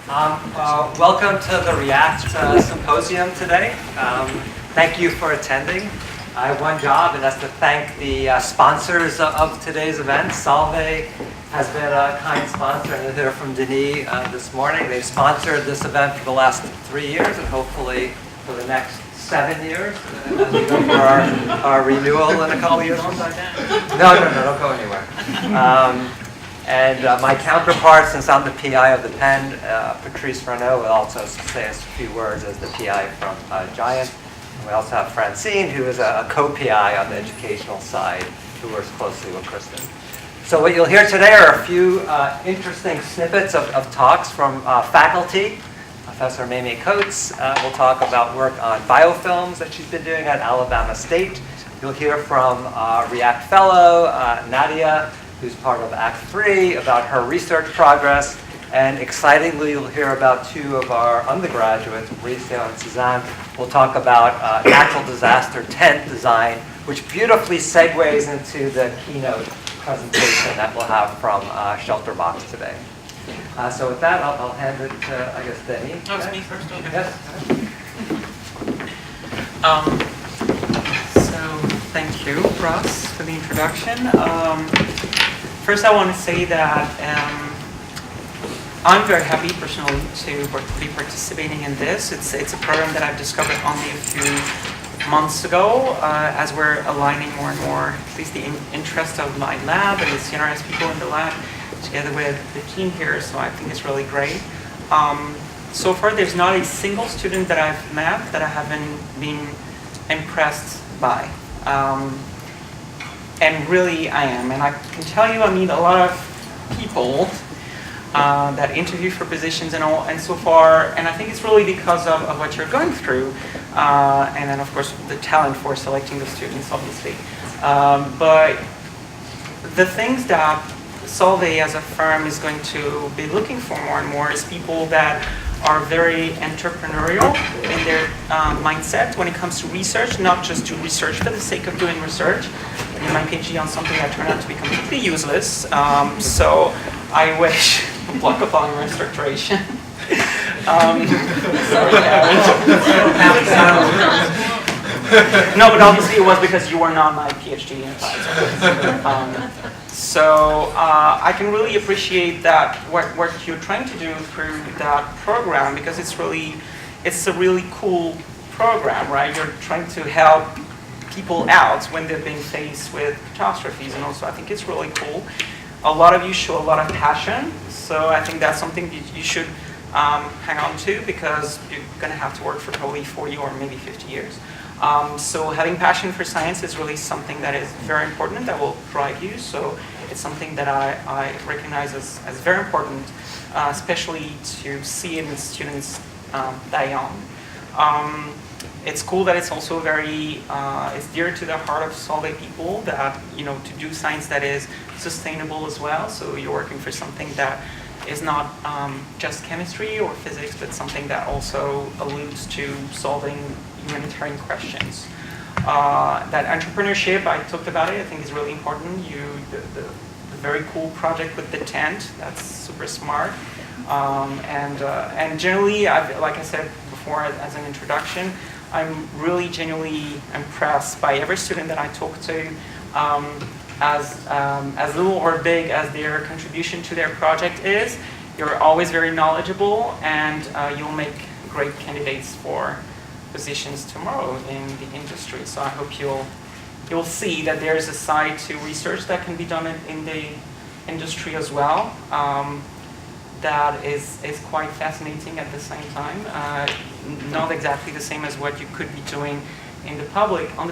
Welcome to the React Symposium today. Thank you for attending. I have one job, and that's to thank the sponsors of today's event. Solvay has been a kind sponsor, and you'll hear from Denis this morning. They've sponsored this event for the last 3 years, and hopefully for the next 7 years, as we go for our renewal in a couple of years. No, don't go anywhere. And my counterpart, since I'm the PI of the Penn, Patrice Rannou, will also say a few words as the PI from Giant. And we also have Francine, who is a co-PI on the educational side, who works closely with Kristen. So what you'll hear today are a few interesting snippets of talks from faculty. Professor Mimi Coates will talk about work on biofilms that she's been doing at Alabama State. You'll hear from React Fellow, Nadia, who's part of Act 3, about her research progress. And excitingly, you'll hear about two of our undergraduates, Mauricio and Suzanne. We'll talk about natural disaster tent design, which beautifully segues into the keynote presentation that we'll have from Shelterbox today. So with that, I'll hand it to, I guess, Denis. Oh, it's me first? Okay. Yes. So thank you, Ross, for the introduction. First, I want to say that I'm very happy personally to be participating in this. It's a program that I've discovered only a few months ago as we're aligning more and more, at least the interest of my lab and the CNRS people in the lab together with the team here, so I think it's really great. So far, there's not a single student that I've met that I haven't been impressed by. And really, I am. And I can tell you, I meet a lot of people that interview for positions and all, and so far, and I think it's really because of what you're going through, and then, of course, the talent for selecting the students, obviously. But the things that Solvay as a firm is going to be looking for more and more is people that are very entrepreneurial in their mindset when it comes to research, not just to research for the sake of doing research. I did my PhD on something that turned out to be completely useless, so I wish block of polymer structuration. No, but obviously it was because you were not my PhD advisor. So I can really appreciate that what you're trying to do through that program, because it's a really cool program, right? You're trying to help people out when they're being faced with catastrophes, and also I think it's really cool. A lot of you show a lot of passion, so I think that's something you should hang on to, because you're going to have to work for probably 40 or maybe 50 years. So having passion for science is really something that is very important, that will drive you. So it's something that I recognize as very important, especially to see in students die young. It's cool that it's also very, it's dear to the heart of Solvay people that, to do science that is sustainable as well. So you're working for something that is not just chemistry or physics, but something that also alludes to solving humanitarian questions. That entrepreneurship, I talked about it, I think is really important. The very cool project with the tent, that's super smart. And generally, like I said before as an introduction, I'm really genuinely impressed by every student that I talk to, as little or big as their contribution to their project is. You're always very knowledgeable, and you'll make great candidates for positions tomorrow in the industry. So I hope you'll see that there's a side to research that can be done in the industry as well. That is quite fascinating at the same time. Not exactly the same as what you could be doing on the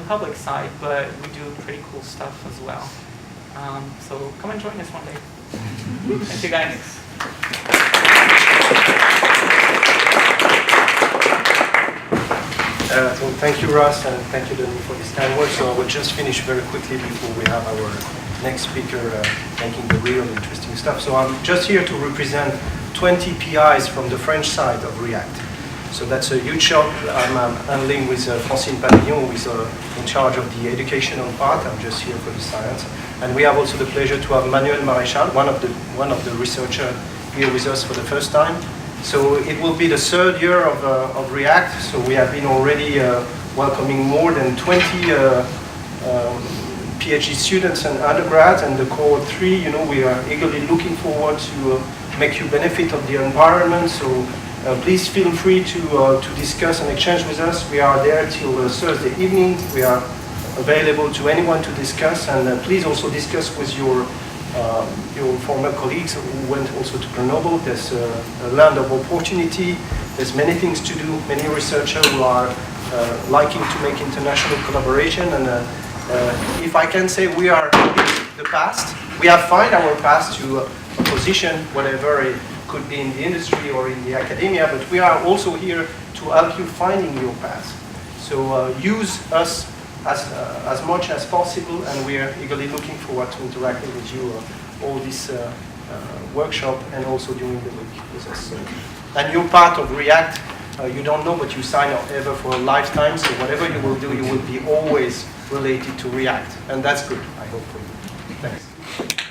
public side, but we do pretty cool stuff as well. So come and join us one day. Thank you, guys. So thank you, Ross, and thank you, Denis, for this kind work. So I will just finish very quickly before we have our next speaker making the real interesting stuff. So I'm just here to represent 20 PIs from the French side of React. So that's a huge job. I'm handling with Francine Pavillon, who is in charge of the educational part. I'm just here for the science. And we have also the pleasure to have Manuel Maréchal, one of the researchers here with us for the first time. So it will be the third year of React. So we have been already welcoming more than 20 PhD students and undergrads, and the cohort 3, you know, we are eagerly looking forward to make you benefit of the environment. So please feel free to discuss and exchange with us. We are there till Thursday evening. We are available to anyone to discuss, and please also discuss with your former colleagues who went also to Grenoble. There's a land of opportunity. There's many things to do. Many researchers who are liking to make international collaboration, and if I can say, we are the past. We have found our path to a position, whatever it could be in the industry or in the academia, but we are also here to help you finding your path. So use us as much as possible, and we are eagerly looking forward to interacting with you all this workshop and also during the week with us. And you're part of React. You don't know, but you sign up ever for a lifetime, so whatever you will do, you will be always related to React, and that's good, I hope for you. Thanks.